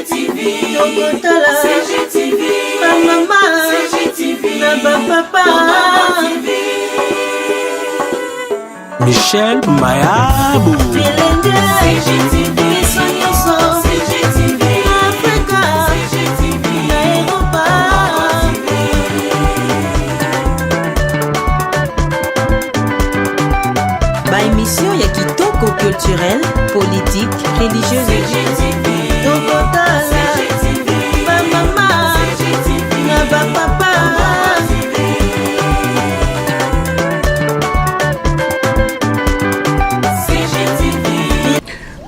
CGTV, maman, CGTV, papa, Michel Mayabou, CGTV, Africa, Europa. Ba émission ya kitoko culturel, politique, religieuse.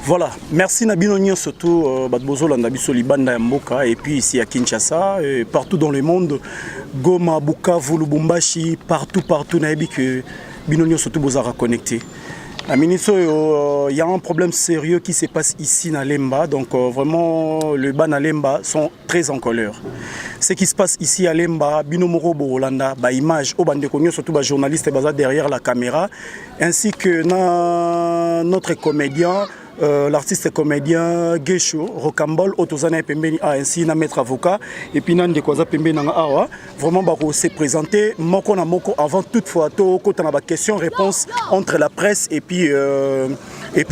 Voilà, merci Nabino Nyon, surtout Badbozo Landabiso Libanda Mboka, et puis ici à Kinshasa, et partout dans le monde, Goma, Bukavu, Lubumbashi, partout, Naïbi que Bino Nyon surtout Bozara connecté. La ministre, il y a un problème sérieux qui se passe ici à Lemba, donc vraiment le ban à Lemba sont très en colère. Ce qui se passe ici à Lemba, Bino Moro Bolanda, ba image, au bande connu surtout ba journaliste derrière la caméra, ainsi que notre comédien. L'artiste comédien Gesho Rocambole Otozana Pembeni a ainsi na maître avocat et puis nan de quoi Pembeni na awa vraiment bako s'est présenté moko na moko avant toutefois to kota na ba question réponse entre la presse et puis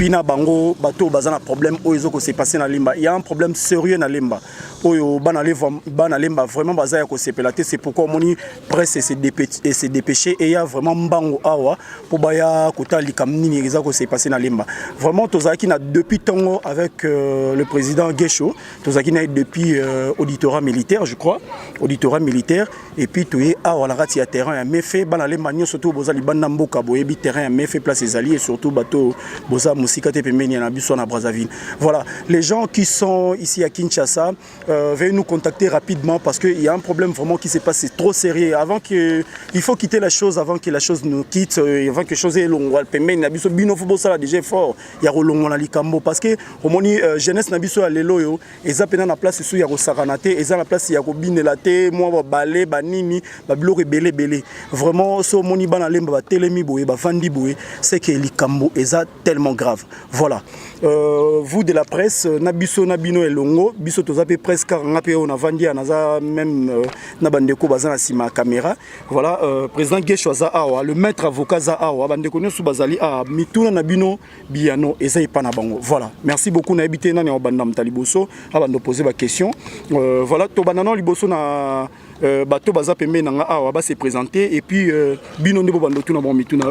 na bango bato bazana problème oyo ko s'est passé na Limba. Il y a un problème sérieux na Limba oyo bana Limba vraiment bazaya ko s'est pelaté, c'est pourquoi moni presse et s'est dépêché et il y a vraiment mbango awa pour baya kota likamni ni ko s'est passé na Limba. Vraiment tozaki na depuis Tongo avec le président Gesho, tozaki na depuis auditorat militaire je crois, auditorat militaire et puis toye awa la rati ya terrain ya mefe bana Limba nyo surtout bozali banda mboka boyebi terrain ya mefe place les alliés et surtout bateau boza musikate pembeni na biso na Brazzaville. Voilà, les gens qui sont ici à Kinshasa veuillez nous contacter rapidement parce qu'il y a un problème vraiment qui s'est passé trop sérieux avant que il faut quitter la chose avant que la chose nous quitte avant que chose longue pembeni na biso bino fobo ça déjà fort il y a rolongo na likambo parce que au moni jeunesse na biso ya lelo yo ezapena na place sous ya ko saranate eza na place ya ko binela te moi ba balé ba nini ba biloko belé vraiment so moni bana lemba ba telemi boye ba vandi boye c'est que likambo eza tellement grave. Voilà, vous de la presse nabiso nabino elongo biso tozape presque ngape on a vendu anaza même na bandeko bazana sima caméra. Voilà, président Gesho za awa le maître avocat za awa bandeko nyo sou bazali a mituna nabino biano eza ipana bango. Voilà, merci beaucoup na habité nani en bandam taliboso avant poser ma question. Voilà, to banano liboso na bato baza pembe nanga awa ba se présenter et puis bino ndebo bando tuna bon mituna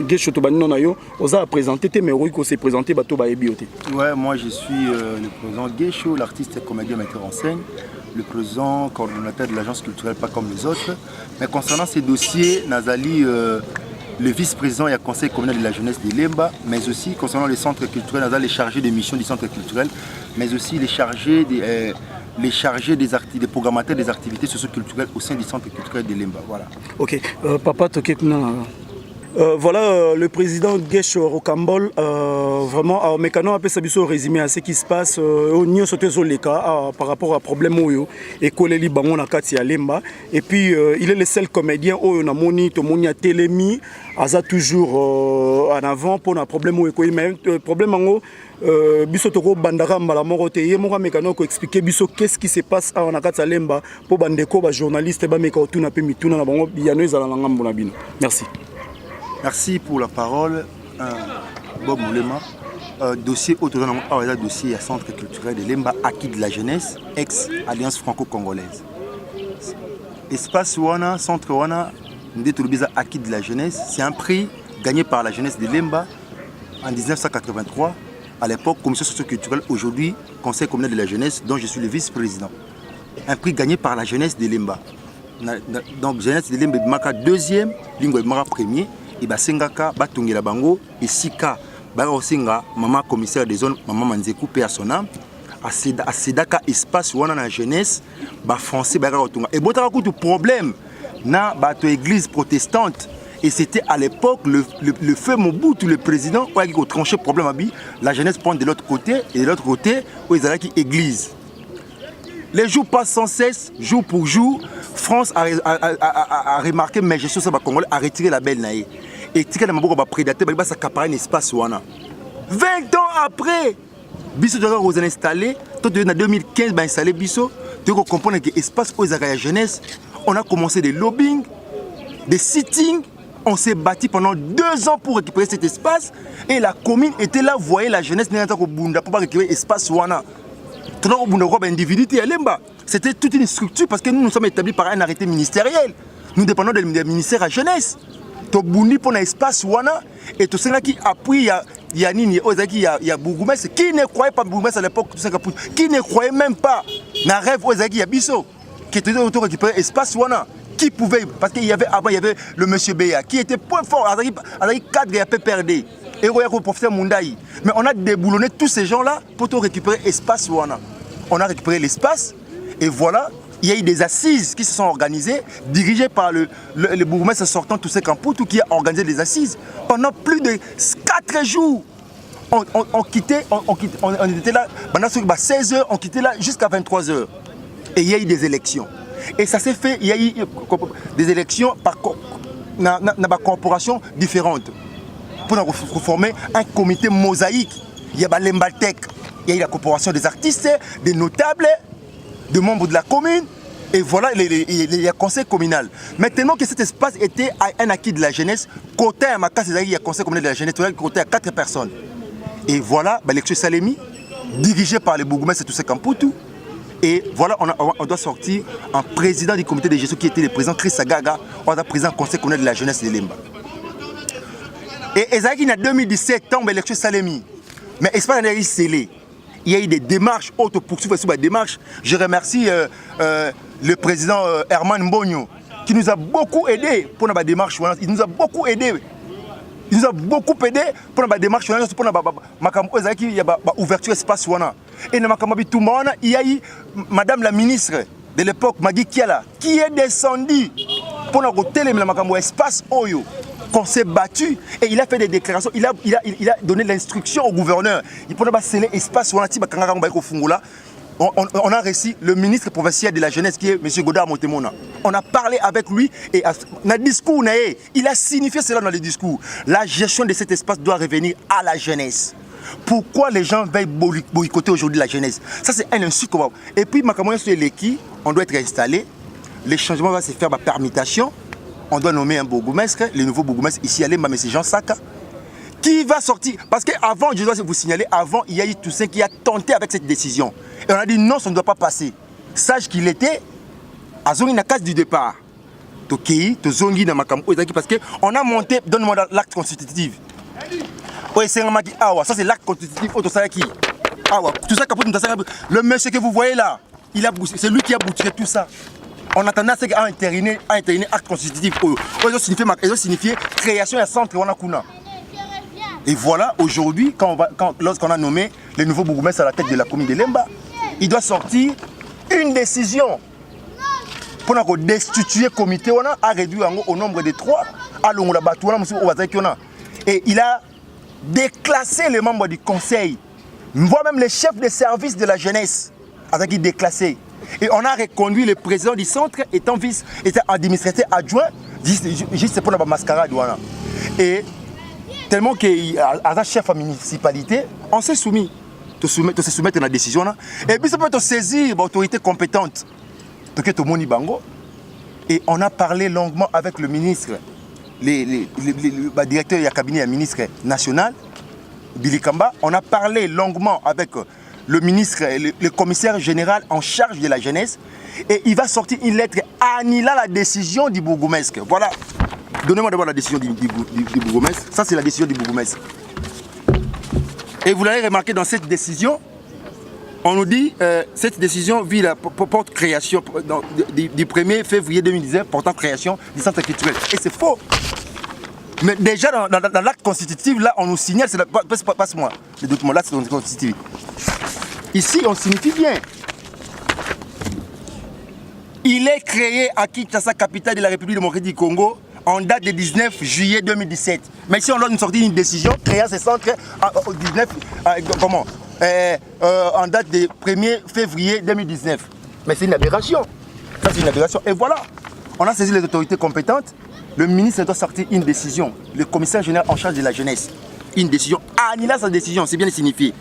Gesho to banino na yo oza présenter te mais ko se présenter bato ba ebioté. Ouais, moi je suis le président Gesho, l'artiste comédien metteur en scène, le président coordonnateur de l'agence culturelle pas comme les autres. Mais concernant ces dossiers, Nazali le vice-président et conseil communal de la jeunesse de Lemba, mais aussi concernant les centres culturels, les chargés de mission du centre culturel, mais aussi les chargés des programmateurs des activités socio-culturelles au sein du centre culturel de Lemba. Voilà. Ok, papa Tokekna. Voilà, le président Gesho Rocambole, vraiment, mécano a fait sa résumé à ce qui se passe au Nyo Sotezoleka par rapport à problème Oyo et Koleli Bangon na Kati à Lemba. Et puis, il est le seul comédien Oyo na Moni, Tomoni a Télémi, Aza toujours en avant pour un problème Oyo. Mais problème en haut, biso toko bandara mbala moko te ye moko mécano ko expliquer biso qu'est-ce qui se passe à Nakati à Lemba pour bandeko ba journaliste ba meka otuna pe mituna na bango biano ezala na ngambo na bino. Merci. Merci pour la parole, Bob Moulema. Dossier autour dossier à centre culturel de Lemba, acquis de la jeunesse, ex-alliance franco-congolaise. Espace Wana, centre Wana, acquis de la jeunesse, c'est un prix gagné par la jeunesse de Lemba en 1983, à l'époque commission socio-culturelle, aujourd'hui conseil communal de la jeunesse, dont je suis le vice-président. Un prix gagné par la jeunesse de Lemba. Donc jeunesse de Lemba, Maka deuxième, Lingo Maka premier. Et Sengaka, Batungela Bango, et Sika, Barosinga, maman commissaire des zones, maman Manzekou, paix à son âme, à Sedaka, espace où on a la jeunesse, français, et bon, t'as beaucoup de problèmes dans l'église protestante. Et c'était à l'époque le feu Mobutu, le président, qui a tranché le problème, la jeunesse prend de l'autre côté, et de l'autre côté, où ils allaient l'église. Les jours passent sans cesse, jour pour jour. France a remarqué, mais je suis sûr que Congolais a retiré la belle naïe. Et tiré la maboko va prédater, va s'accaparer un espace. 20 ans après, Biso doit installer, en 2015 installé Biso, tu comprendre que l'espace aux la jeunesse, on a commencé des lobbying, des sittings, on s'est battu pendant 2 ans pour récupérer cet espace et la commune était là, voyez la jeunesse pour récupérer l'espace wana. C'était toute une structure parce que nous sommes établis par un arrêté ministériel. Nous dépendons du ministère à jeunesse. Tobundi pour l'espace wana et tout ça qui appuie il y a Bourgoumès qui ne croyait pas Bourgoumès à l'époque, qui ne croyait même pas dans rêve il y a Bisso qui était autour de récupérer l'espace wana. Qui pouvait, parce qu'il y avait avant il y avait le monsieur Béa qui était point fort, avec cadre et un peu perdu. Et le professeur Mundaï. Mais on a déboulonné tous ces gens-là pour récupérer l'espace. On a récupéré l'espace et voilà, il y a eu des assises qui se sont organisées, dirigées par le bourgmestre sortant tout ce Kamputu qui a organisé des assises. Pendant plus de 4 jours, on était là, pendant 16 heures, on quittait là jusqu'à 23 heures. Et il y a eu des élections. Et ça s'est fait, il y a eu des élections dans des corporations différentes pour former un comité mosaïque. Il y a l'Embaltec, il y a eu la corporation des artistes, des notables, des membres de la commune, et voilà, il y a conseil communal. Maintenant que cet espace était un acquis de la jeunesse, côté à Makas, il y a conseil communal de la jeunesse, côté à 4 personnes. Et voilà, l'élection Salemi, dirigée par les bourgmestres et tout ce Kamputu. Et voilà, on doit sortir un président du comité de gestion qui était le président Chris Agaga, on a président du conseil communal de la jeunesse de Lemba. Et Ezaki en 2017 tombe l'élection Salemi. Mais Espagne a été scellé. Il y a eu des démarches, auto-poursuites sur les démarches. Je remercie le président Herman Mbonyo qui nous a beaucoup aidé pour la démarche. Il nous a beaucoup aidé. Il nous a beaucoup aidé pour la démarche, pour l'ouverture de l'espace. Et il y a eu Madame la ministre de l'époque, Magui Kiala, qui est descendue pour l'espace Oyo, qu'on s'est battu. Et il a fait des déclarations, il a donné l'instruction au gouverneur. Il peut sceller l'espace. On a reçu le ministre provincial de la jeunesse qui est M. Godard Montemona. On a parlé avec lui et dans le discours, il a signifié cela dans le discours. La gestion de cet espace doit revenir à la jeunesse. Pourquoi les gens veulent boycotter aujourd'hui la jeunesse? Ça, c'est un insulte. Et puis, on doit être installé. Le changement va se faire par permutation. On doit nommer un bourgmestre, le nouveau bourgmestre ici à Lemba, M. Jean Saka, qui va sortir. Parce qu'avant, je dois vous signaler, avant, il y a eu Toussaint qui a tenté avec cette décision. Et on a dit non, ça ne doit pas passer. Sage qu'il était à Zongi na case du départ. Tokei, to Zongi na Makambo, parce qu'on a monté, donne-moi l'acte constitutif. Ça c'est l'acte constitutif. Le monsieur que vous voyez là, c'est lui qui a bouturé tout ça. On attendait à ce qu'il ait entériné l'acte constitutif. Ils ont signifié création d'un centre. Et voilà, aujourd'hui, lorsqu'on a nommé le nouveau bourgmestre à la tête de la commune de Lemba, il doit sortir une décision pour destituer le comité à réduire au nombre de 3 et il a déclassé les membres du conseil, voire même les chefs de service de la jeunesse, avec déclassé. Et on a reconduit le président du centre étant administrateur adjoint, juste pour la mascarade. Et tellement qu'il a chef à la municipalité, on s'est soumis. De se soumettre à la décision. Et puis ça peut saisir l'autorité compétente. Et on a parlé longuement avec le ministre, le directeur du cabinet du ministre national, Billy Kamba. On a parlé longuement avec le ministre, le commissaire général en charge de la jeunesse. Et il va sortir une lettre annulant la décision du bourgmestre. Voilà. Donnez-moi d'abord la décision du bourgmestre. Ça, c'est la décision du bourgmestre. Et vous l'avez remarqué dans cette décision, on nous dit cette décision vise la porte création du 1er février 2019 portant création du centre culturel. Et c'est faux. Mais déjà dans l'acte constitutif, là, on nous signale, passe-moi le document, là, c'est l'acte constitutif. Ici, on signifie bien. Il est créé à Kinshasa, capitale de la République démocratique du Congo, en date du 19 juillet 2017. Mais si on doit nous sortir une décision créant ce centre en date du 1er février 2019. Mais c'est une aberration. Ça, c'est une aberration. Et voilà, on a saisi les autorités compétentes. Le ministre doit sortir une décision. Le commissaire général en charge de la jeunesse. Une décision. Annuler sa décision, c'est bien signifié.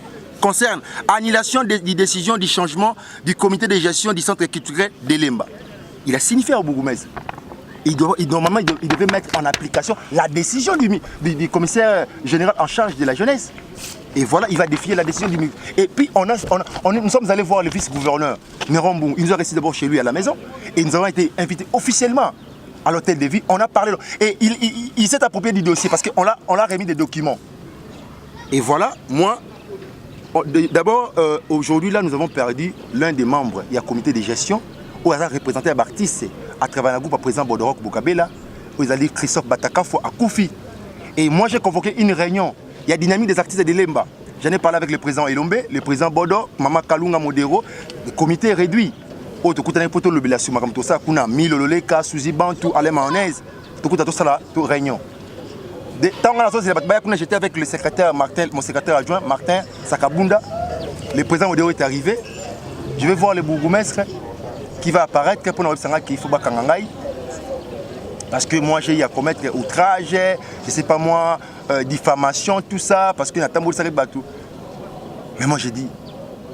concerne annulation des décisions du changement du comité de gestion du centre culturel de Lemba. Il a signifié au bourgmestre. Normalement, il devait mettre en application la décision du commissaire général en charge de la jeunesse. Et voilà, il va défier la décision du ministre. Et puis, nous sommes allés voir le vice-gouverneur, Nerombo. Il nous a reçus d'abord chez lui à la maison. Et nous avons été invités officiellement à l'hôtel de ville. On a parlé. Et il s'est approprié du dossier parce qu'on l'a remis des documents. Et voilà, moi, d'abord, aujourd'hui, là, nous avons perdu l'un des membres. Il y a un comité de gestion où il a représenté un artiste à travers un groupe à président Bodorok Boukabela, où il a dit Christophe Batakafo à Koufi. Et moi, j'ai convoqué une réunion. Il y a dynamique des artistes de Lemba. J'en ai parlé avec le président Elombe, le président Bodo, Mama Kalunga Modero. Le comité réduit. Oh, tu as poto l'obligation, comme tout ça, kuna Milo Loleka, Suzy Bantou, Alain Mayonnaise. Tu as tout ça là, toute réunion. J'étais avec le secrétaire Martin, mon secrétaire adjoint Martin Sakabunda. Le président Modero est arrivé. Je vais voir le bourgmestre qui va apparaître pour nous dire qu'il faut pas kangangai. Parce que moi j'ai eu à commettre outrage, je sais pas moi, diffamation, tout ça, parce que mais moi j'ai dit,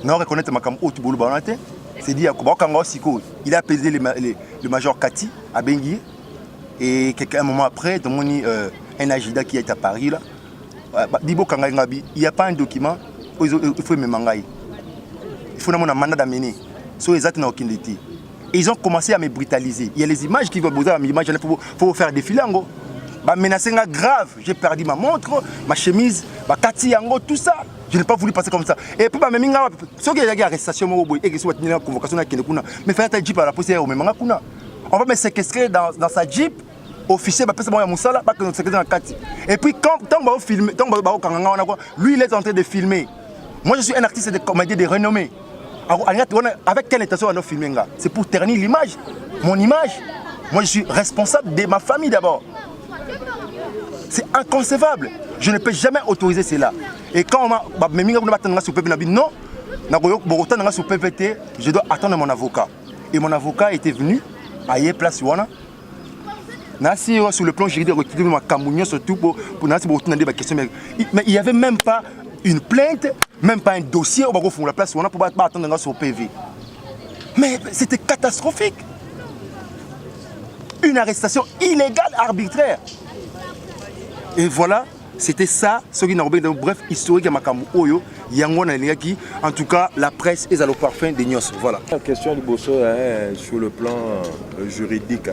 non reconnaître ma cam haute boulou banate, c'est dit il a apaisé le major Kati à Bengui et un moment après, un agida qui est à Paris là, il n'y a pas un document, il faut me mangaï. Il faut un mandat d'amener, so exact na okindeti. Et ils ont commencé à me brutaliser. Il y a les images qui vont poser à mes images, il faut faire défiler. Menacer grave, j'ai perdu ma montre, ma chemise, ma kati yango, tout ça. Je n'ai pas voulu passer comme ça. Et puis, ceux qui ont une arrestation, et qui sont une convocation, mais faire un jeep à la police, on va me séquestrer dans sa jeep, officier, et puis, quand on va filmer, lui, il est en train de filmer. Moi, je suis un artiste de comédie de renommée. Avec quelle intention on a filmé? C'est pour ternir l'image, mon image. Moi, je suis responsable de ma famille d'abord. C'est inconcevable. Je ne peux jamais autoriser cela. Et quand on m'a non, je dois attendre mon avocat. Et mon avocat était venu à Yé Place Wana. Sur le plan juridique, mais il n'y avait même pas une plainte, même pas un dossier au Bago la place où on a pour attendre sur PV. Mais c'était catastrophique. Une arrestation illégale, arbitraire. Et voilà, c'était ça, ce qui n'a pas bref, historique à Makamu Oyo, Yangon Naliaki, en tout cas, la presse est à le parfum des Nyos. Voilà. La question du Bosso sur le plan juridique.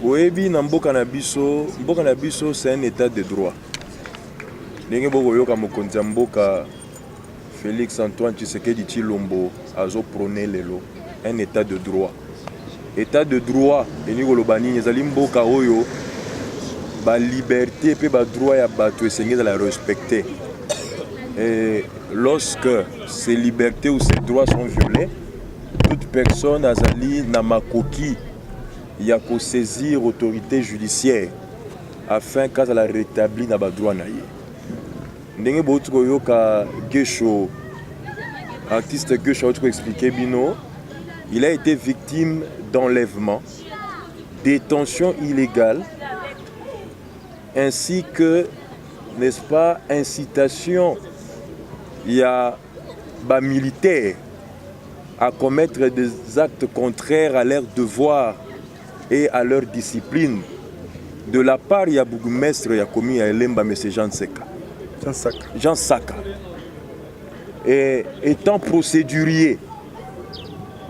Oebi Namboka Nabiso, c'est un état de droit. Félix Antoine Tshisekedi Tshilombo a prôné un état de droit. État de droit, et nous la liberté et le droit à la respecter. Et lorsque ces libertés ou ces droits sont violés, toute personne a zali namakoki y a qu'à saisir l'autorité judiciaire afin qu'elle la rétablit na ba droit na ye. Ndenge botu koyoka Gesho, artiste Gesho a expliqué bino, il a été victime d'enlèvement, détention illégale, ainsi que, n'est-ce pas, incitation, il y a des militaires à commettre des actes contraires à leur devoir et à leur discipline. De la part, il y a bourgmestre qui a commis à Lemba, M. Jean Saka. Et étant procédurier,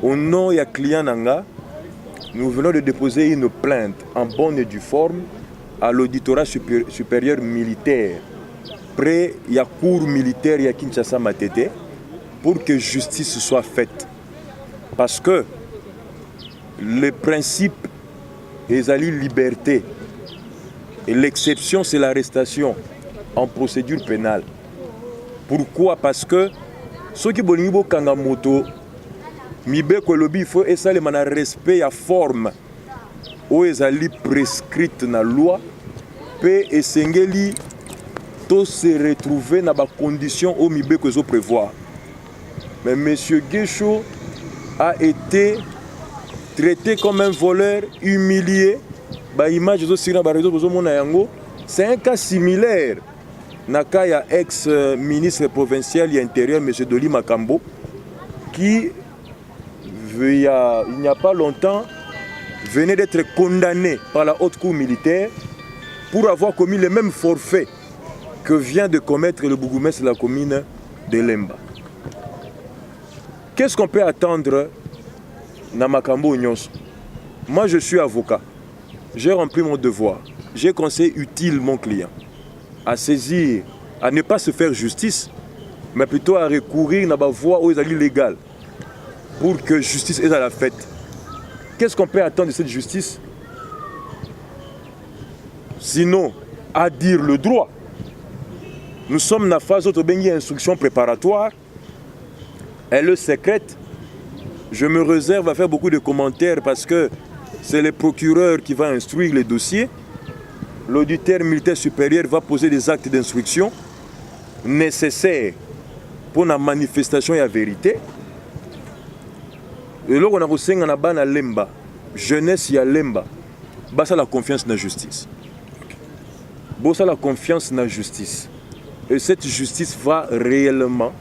au nom de client Nanga, nous venons de déposer une plainte en bonne et due forme à l'auditorat supérieur militaire près de la cour militaire de Kinshasa Matete pour que justice soit faite. Parce que le principe est la liberté et l'exception c'est l'arrestation en procédure pénale. Pourquoi? Parce que ceux qui ont kangamoto mibeko lobi faut essayer de respect à forme où ezali prescrite na loi peut esengeli to se retrouver dans des conditions où mibeko zo prévoir. Mais monsieur Gesho a été traité comme un voleur, humilié. Ba image zo sira ba réseau bozo mona yango, c'est un cas similaire. Naka, il y a ex-ministre provincial et intérieur, M. Doli Makambo, qui, il n'y a pas longtemps, venait d'être condamné par la haute cour militaire pour avoir commis le même forfait que vient de commettre le bourgmestre de la commune de Lemba. Qu'est-ce qu'on peut attendre dans Makambo Nyonso? Moi, je suis avocat. J'ai rempli mon devoir. J'ai conseillé utile mon client à saisir, à ne pas se faire justice, mais plutôt à recourir dans la voie aux alliés légales pour que justice est à la fête. Qu'est-ce qu'on peut attendre de cette justice? Sinon, à dire le droit. Nous sommes dans la phase d'instruction préparatoire. Elle est secrète. Je me réserve à faire beaucoup de commentaires parce que c'est le procureur qui va instruire les dossiers. L'auditeur militaire supérieur va poser des actes d'instruction nécessaires pour la manifestation et la vérité. Et là, on a reçu un Lemba, jeunesse à Lemba, ça la confiance dans la justice. Ça la confiance dans la justice. Et cette justice va réellement,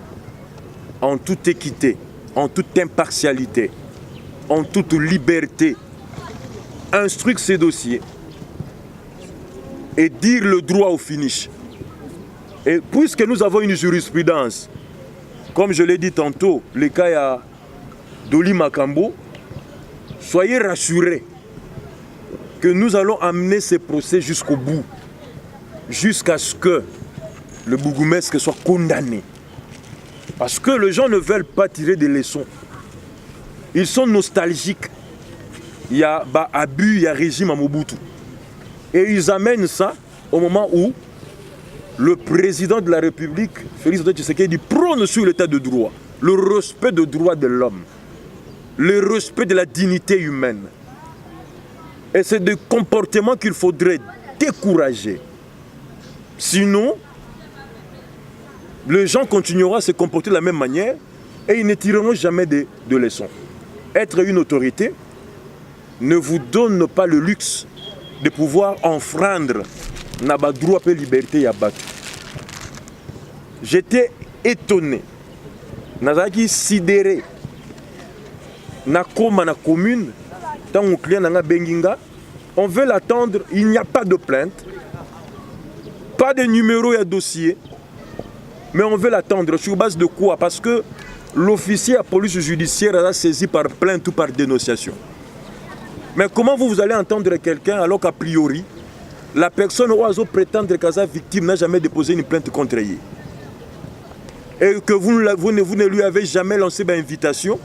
en toute équité, en toute impartialité, en toute liberté, instruire ces dossiers et dire le droit au finish. Et puisque nous avons une jurisprudence, comme je l'ai dit tantôt, le cas à Doli Makambo, soyez rassurés que nous allons amener ces procès jusqu'au bout, jusqu'à ce que le bourgmestre soit condamné. Parce que les gens ne veulent pas tirer des leçons. Ils sont nostalgiques. Il y a abus, il y a régime à Mobutu. Et ils amènent ça au moment où le président de la République, Félix Antoine Tshisekedi, prône sur l'état de droit, le respect des droits de l'homme, le respect de la dignité humaine. Et c'est des comportements qu'il faudrait décourager. Sinon, les gens continueront à se comporter de la même manière et ils ne tireront jamais de leçons. Être une autorité ne vous donne pas le luxe de pouvoir enfreindre le droit et la liberté à battre. J'étais étonné, sidéré, na commune, tant que client n'a benginga, on veut l'attendre, il n'y a pas de plainte, pas de numéro et de dossier, mais on veut l'attendre. Sur base de quoi? Parce que l'officier à police judiciaire a saisi par plainte ou par dénonciation. Mais comment vous allez entendre quelqu'un alors qu'a priori, la personne oiseau prétendre qu'à sa victime n'a jamais déposé une plainte contre elle? Et que vous ne lui avez jamais lancé d'invitation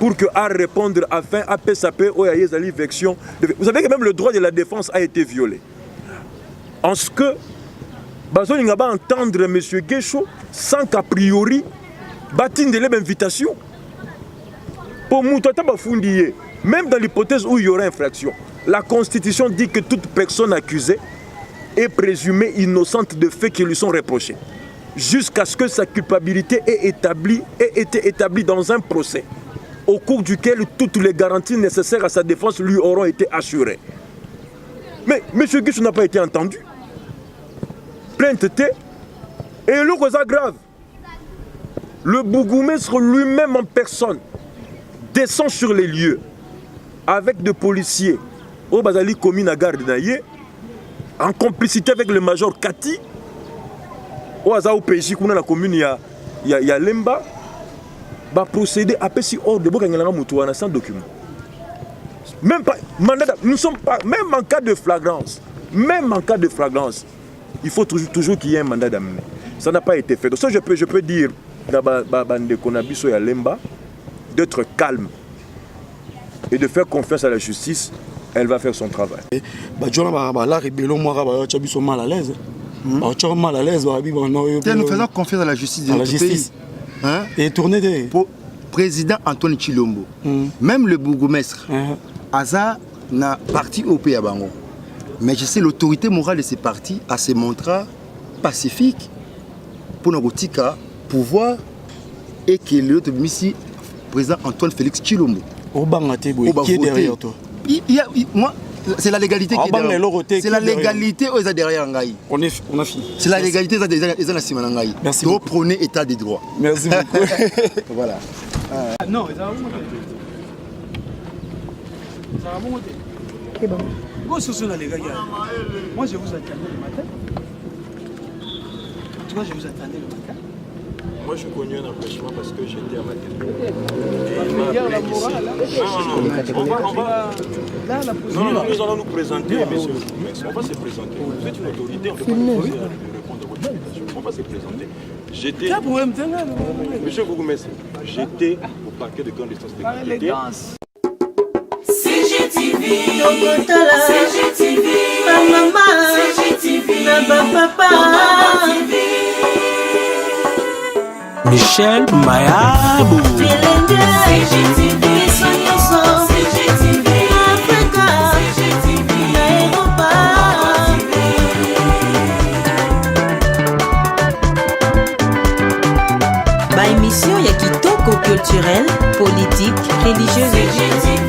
pour qu'à répondre afin à PSAP ou à Yezali Vection. Vous savez que même le droit de la défense a été violé. En ce que, Bazo Lingaba entendre M. Guécho sans qu'a priori, bâtir de l'invitation. Pour Moutata Bafundiye, même dans l'hypothèse où il y aura infraction, la Constitution dit que toute personne accusée est présumée innocente de faits qui lui sont reprochés, jusqu'à ce que sa culpabilité ait été établie dans un procès, au cours duquel toutes les garanties nécessaires à sa défense lui auront été assurées. Mais M. Guichou n'a pas été entendu. Plainte T. Et le cause grave. Le bourgmestre lui-même en personne descend sur les lieux avec des policiers au Bazali commune à Garde Naye, en complicité avec le major Kati, au Azao PJ, dans la commune, il y a Lemba, va procéder à Pessi hors de Bokangela Moutouana sans document. Même pas, nous sommes pas, même en cas de flagrance, il faut toujours qu'il y ait un mandat d'amener. Ça n'a pas été fait. Donc ça, je peux dire, à Lemba, d'être calme et de faire confiance à la justice. Elle va faire son travail. Nous faisons confiance à la justice de notre pays. Hein? Et tourner pour président Antoine Chilombo, même le bourgmestre, Aza n'a parti au pays à Bango. Mais je sais l'autorité morale de ces partis à se montrer pacifique pour notre pouvoir et que l'autre ici, président Antoine Félix Chilombo. Qui est derrière toi? Moi, C'est la légalité qui est derrière. C'est la légalité aux derrière Ngaï. On a fini. C'est la légalité aux derrière Ngaï. Merci beaucoup. beaucoup. Prôner état des droits. Merci beaucoup. Voilà. Non, ça va monter. C'est bon. Les gars, moi je vous attendais le matin. En tout cas, je vous attendais le matin. Moi, je connais un empêchement parce que j'étais à ma télé. Non, nous allons nous présenter, monsieur. On va se présenter. Vous êtes une autorité, on peut pas répondre à votre invitation. On va se présenter. J'étais... Monsieur Gougoumès, j'étais au parquet de grande distance de sécurité. CGTV, CGTV, maman, CGTV, papa. Michel Mayabou. CGTV, CGTV, Africa, CGTV, Europa. Ba émission ya kitoko culturel, politique, religieuse.